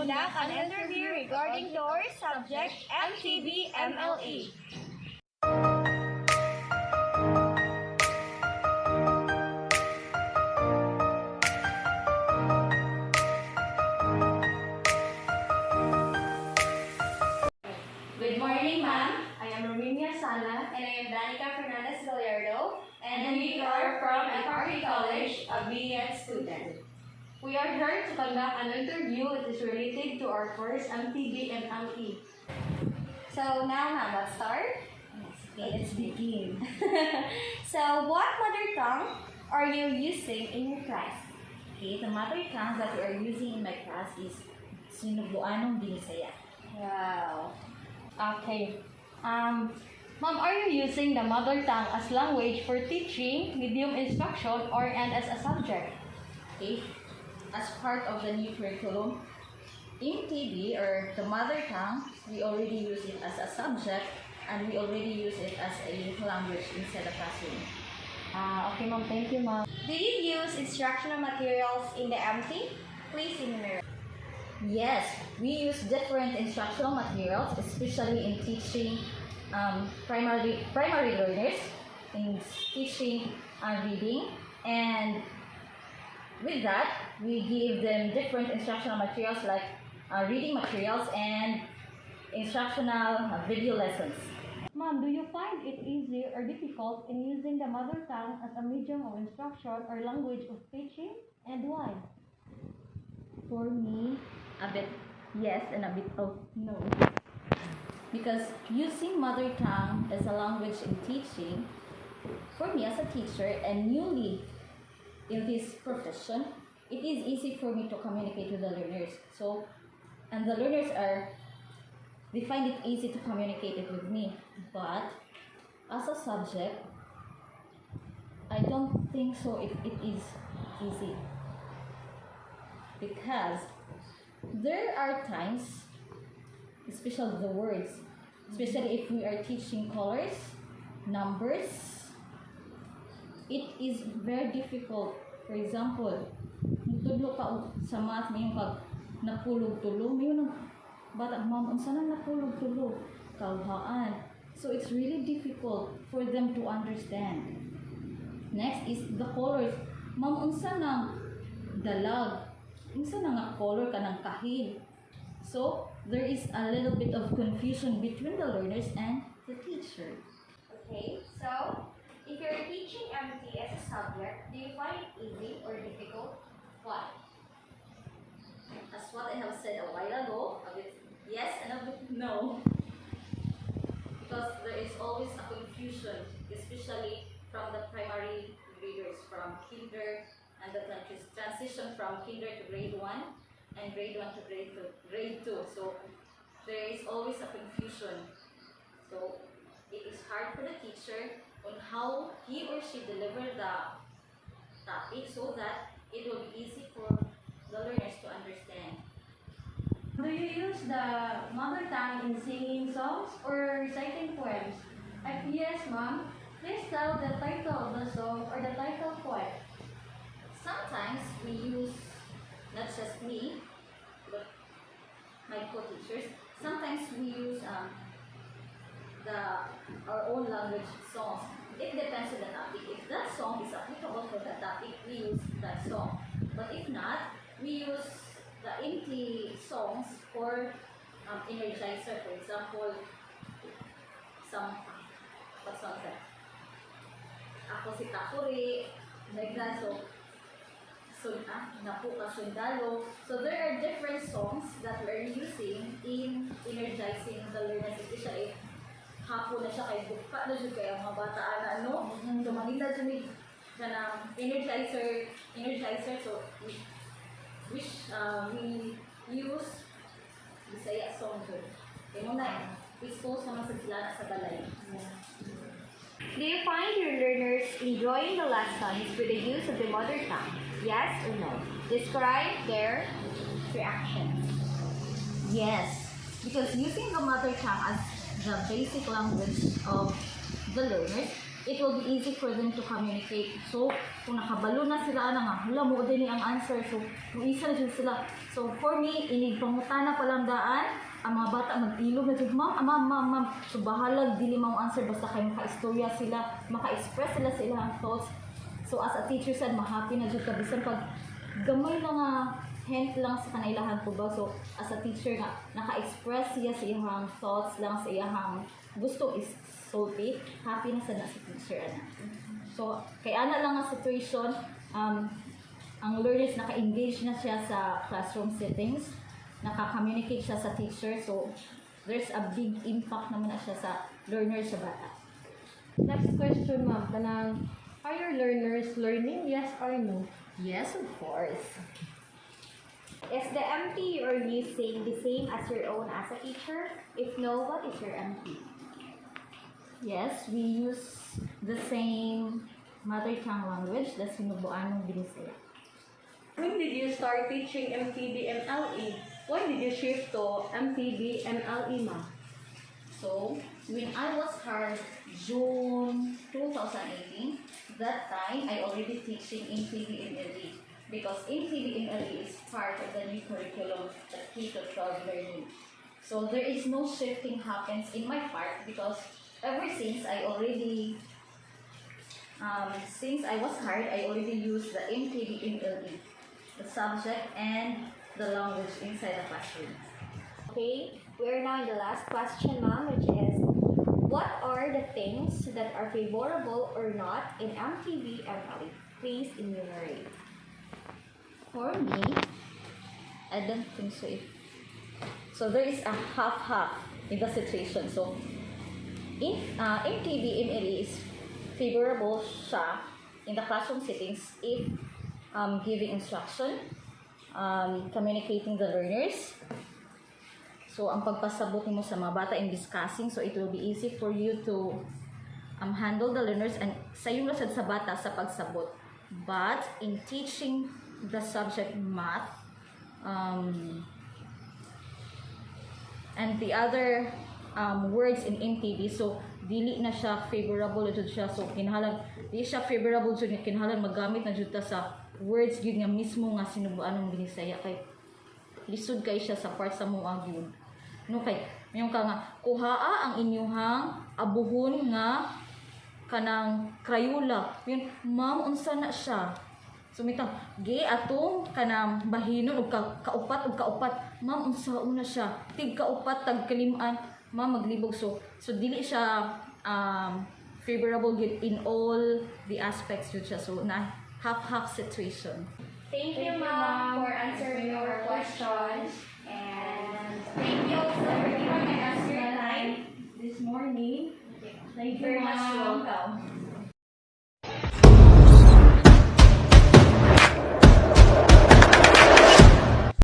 conduct an interview regarding your subject MTB-MLE. Good morning, ma'am. I am Meh-nia And I am Gallardo. And we are from MTB College, a BEd student. We are here to conduct an interview that is related to our course MTB-MLE. So now, ma'am, let's start. Let's begin. So, what mother tongue are you using in your class? Okay, the mother tongue that we are using in my class is Sinubuanong Binisaya. Wow. Okay. Ma'am, are you using the mother tongue as language for teaching, medium instruction, or and as a subject? Okay, as part of the new curriculum, MTB or the mother tongue, we already use it as a subject and we already use it as a language inside the classroom. Okay, ma'am. Thank you, ma'am. Do you use instructional materials in the MT? Please enumerate. Yes, we use different instructional materials, especially in teaching primary learners, in teaching reading, and with that, we give them different instructional materials like reading materials and instructional video lessons. Ma'am, do you find it easy or difficult in using the mother tongue as a medium of instruction or language of teaching, and why? For me, a bit yes and a bit of no. Because using mother tongue as a language in teaching, for me as a teacher and newly in this profession, it is easy for me to communicate with the learners. So, and the learners they find it easy to communicate it with me. But as a subject, I don't think so if it is easy. Because there are times, especially the words, especially if we are teaching colors, numbers, it is very difficult. For example, nagtudlo ka sa math, may yung pag napulog-tulog, may yung bata, ma'am, unsa na napulog-tulog? Kauhaan. So it's really difficult for them to understand. Next is the colors. Ma'am, unsa na dalag? Unsa na nga color ka ng kahig? So there is a little bit of confusion between the learners and the teacher. Okay, so if you're teaching MT as a subject, do you find it easy or difficult? Why? As what I have said a while ago, a bit yes and a bit no. Because there is always a confusion, especially from the primary readers, from kinder and the transition from kinder to grade 1 and grade 1 to grade 2. So there is always a confusion. So it is hard for the teacher on how he or she deliver the topic so that it will be easy for the learners to understand. Do you use the mother tongue in singing songs or reciting poems? If yes, ma'am, please tell the title of the song or the title poem. Sometimes we use, not just me, but my co-teachers, sometimes we use our own language songs. It depends on the topic. If that song is applicable for that topic, we use that song. But if not, we use the empty songs for energizer. For example, what song is that? Ako si Takuri, like that. Napu ka sundalo. So there are different songs that we are using in energizing the learners, especially hapon na siya kay bukpa na siya kaya mga bata na tumangin na siya na energizer. So we use Bisaya song doon. Kaya muna expose naman sa sila sa balay. Do you find your learners enjoying the lessons with the use of the mother tongue? Yes or no? Describe their reactions. Yes, because using the mother tongue as the basic language of the learners, it will be easy for them to communicate. So, kung nakabalo na sila, nga, hala mo din ang answer. So, kung isa na sila. So, for me, inigpangutana pa lang daan, ang mga bata mag-ilog na sila, ma'am. So, bahalag, dili mo answer, basta kayo maka-istorya sila, maka-express sila sa ilang thoughts. So, as a teacher said, mahappy na dyan ka. Bisan pag gamay na nga, hint lang sa kanailahan ko ba. So, as a teacher nga, naka-express siya sa iyang thoughts lang, sa iyang gusto is sulti, happy na sa teacher. So, kaya ana lang ang situation, ang learners naka-engage na siya sa classroom settings, naka-communicate siya sa teacher. So, there's a big impact naman na siya sa learners sa bata. Next question, ma'am. Kanang, are your learners learning? Yes or no? Yes, of course. Is the MT you are using the same as your own as a teacher? If no, what is your MT? Yes, we use the same mother tongue language, the Sinubuanong Binisaya. When did you start teaching MTB-MLE? Why did you shift to MTB-MLE, ma'am? So, when I was hired June 2018, that time I already teaching MTB-MLE because MTB-MLE is part of the new curriculum that K-12 learning. So, there is no shifting happens in my part because ever since I already, since I was hired, I already used the MTB-MLE, the subject and the language inside the classroom. Okay, we are now in the last question, ma'am, which is, what are the things that are favorable or not in MTB-MLE? Please enumerate. For me, I don't think so. So there is a half-half in the situation. So, if MTB-MLE is favorable siya in the classroom settings if giving instruction, communicating the learners. So, ang pagpasabot mo sa mga bata in discussing, so it will be easy for you to handle the learners and sa yung lasad sa bata sa pagsabot. But in teaching the subject math and the other words in MTB, so dili na siya favorable jud siya. So kinahanglan di siya favorable jud, kinahanglan magamit na jud ta sa words gyud nga mismo nga Sinubuanong Binisaya kay lisod kay siya sa part sa mga gyud. No kay mayon ka nga kuhaa ang inyuhang abuhon nga kanang Crayola. Yun, ma'am, unsa na siya? Sumita, gi atong kanang bahinon og kaupat. Ma'am, unsa una siya? Tig kaupat tag kaliman. Ma'am, maglibog. So dili siya favorable good in all the aspects yun siya. So na half situation. Thank you, ma'am, for answering our questions. And thank you also for giving us your time this morning. Thank you very much. Welcome.